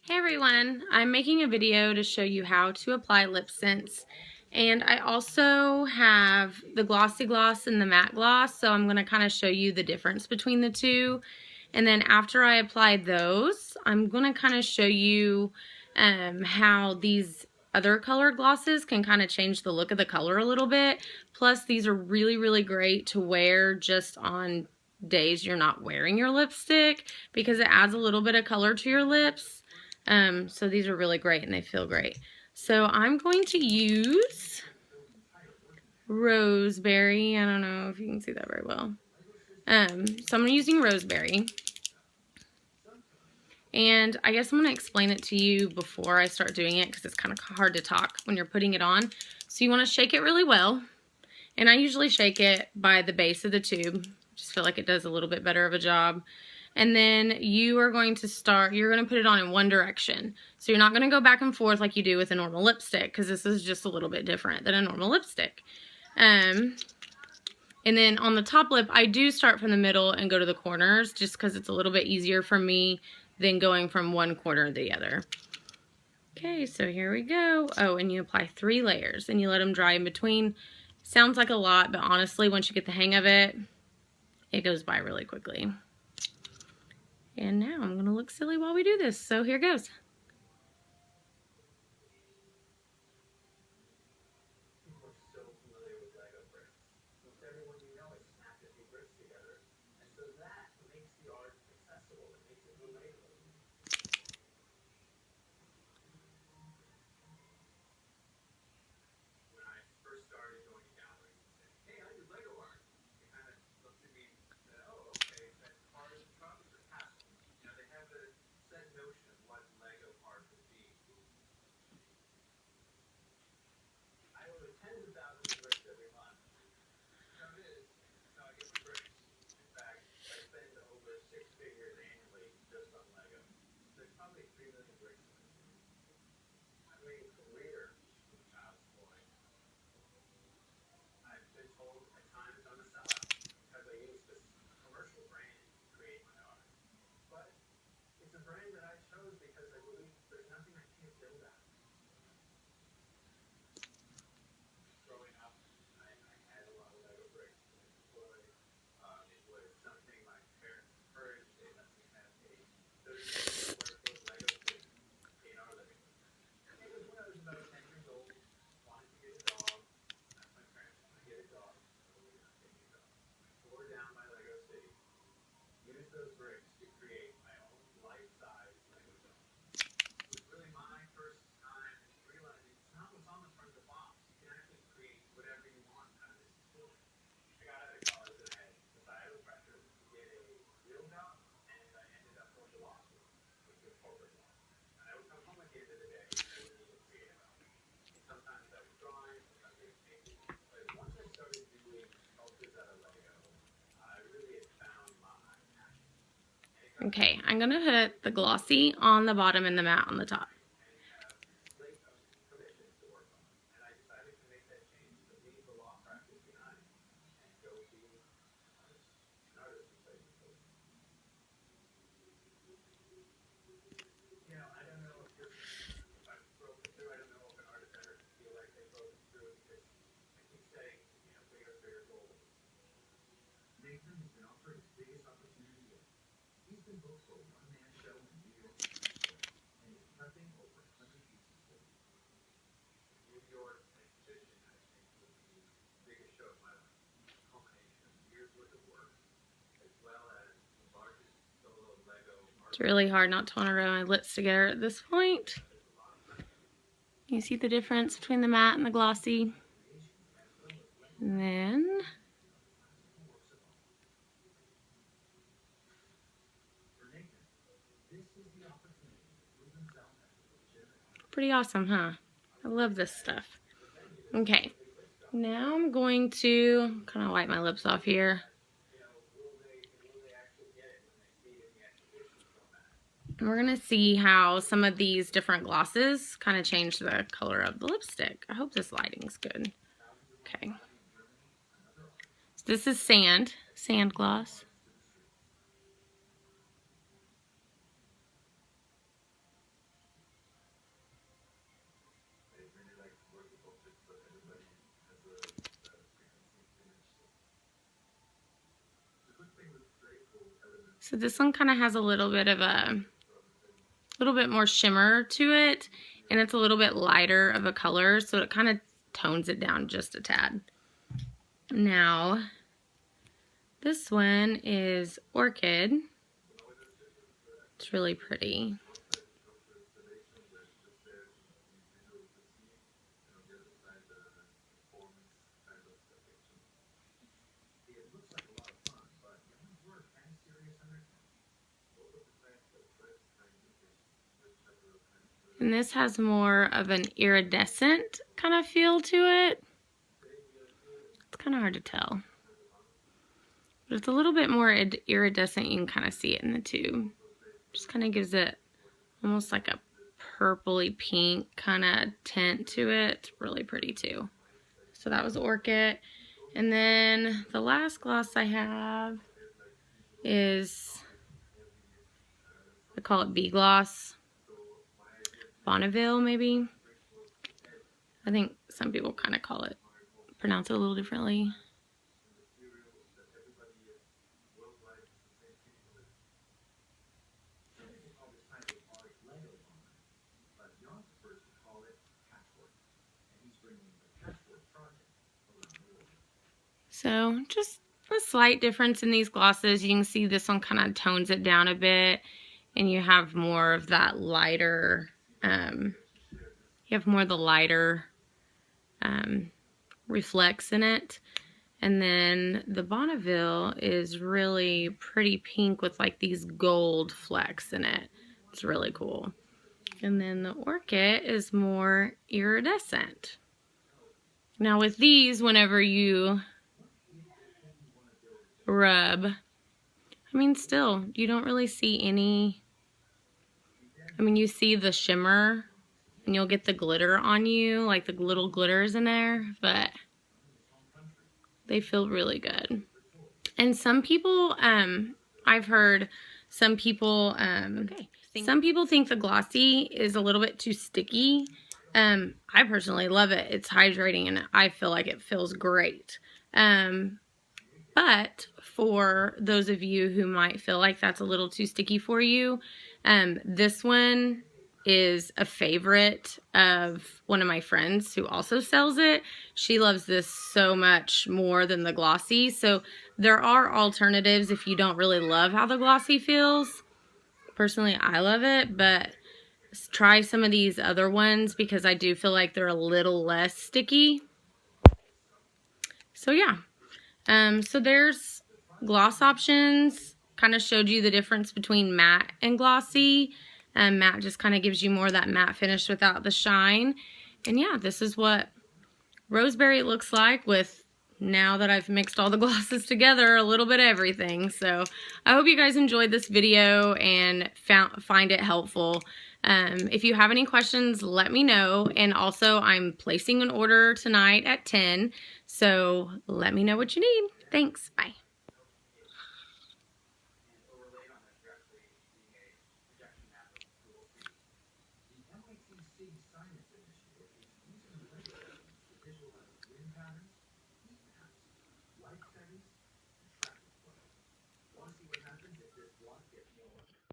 Hey everyone, I'm making a video to show you how to apply Lipsense, and I also have the glossy gloss and the matte gloss, so I'm going to kind of show you the difference between the two. And then after I apply those, I'm going to kind of show you how these other colored glosses can kind of change the look of the color a little bit. Plus these are really great to wear just on days you're not wearing your lipstick because it adds a little bit of color to your lips. So these are really great and they feel great. So I'm going to use Roseberry. I don't know if you can see that very well. So I'm using Roseberry. And I guess I'm going to explain it to you before I start doing it because it's kind of hard to talk when you're putting it on. So you want to shake it really well. And I usually shake it by the base of the tube. Just feel like it does a little bit better of a job. And then you are going to you're going to put it on in one direction. So you're not going to go back and forth like you do with a normal lipstick because this is just a little bit different than a normal lipstick. And then on the top lip, I do start from the middle and go to the corners just because it's a little bit easier for me than going from one corner to the other. Okay, so here we go. Oh, and you apply 3 layers and you let them dry in between. Sounds like a lot, but honestly, once you get the hang of it, it goes by really quickly. And now I'm going to look silly while we do this, so here goes. Okay, I'm going to put the glossy on the bottom and the matte on the top. It's really hard not to want to rub my lips together at this point. You see the difference between the matte and the glossy? And then pretty awesome, huh? I love this stuff. Okay, now I'm going to kind of wipe my lips off here. And we're going to see how some of these different glosses kind of change the color of the lipstick. I hope this lighting's good. Okay. So this is sand gloss. So this one kind of has a little bit of a little bit more shimmer to it, and it's a little bit lighter of a color, so it kind of tones it down just a tad. Now, this one is Orchid. It's really pretty. And this has more of an iridescent kind of feel to it. It's kind of hard to tell. But it's a little bit more iridescent. You can kind of see it in the tube. Just kind of gives it almost like a purpley pink kind of tint to it. It's really pretty too. So that was Orchid. And then the last gloss I have is, I call it Bee Gloss. Bonneville, maybe. I think some people kind of call it, pronounce it a little differently. So just a slight difference in these glosses. You can see this one kind of tones it down a bit, and you have more of that lighter, reflex in it. And then the Bonneville is really pretty pink with like these gold flecks in it. It's really cool. And then the Orchid is more iridescent. Now with these, whenever you rub, I mean, still, you don't really see any, I mean, you see the shimmer and you'll get the glitter on you, like the little glitters in there, but they feel really good. And some people, I've heard some people, some people think the glossy is a little bit too sticky. I personally love it. It's hydrating and I feel like it feels great. But for those of you who might feel like that's a little too sticky for you, this one is a favorite of one of my friends who also sells it. She loves this so much more than the glossy. So there are alternatives if you don't really love how the glossy feels. Personally, I love it, but try some of these other ones because I do feel like they're a little less sticky. So yeah. So there's gloss options. Kind of showed you the difference between matte and glossy. Matte just kind of gives you more of that matte finish without the shine. And yeah, this is what Roseberry looks like with, now that I've mixed all the glosses together, a little bit of everything. So I hope you guys enjoyed this video and find it helpful. If you have any questions, let me know. And also, I'm placing an order tonight at 10. So let me know what you need. Thanks. Bye.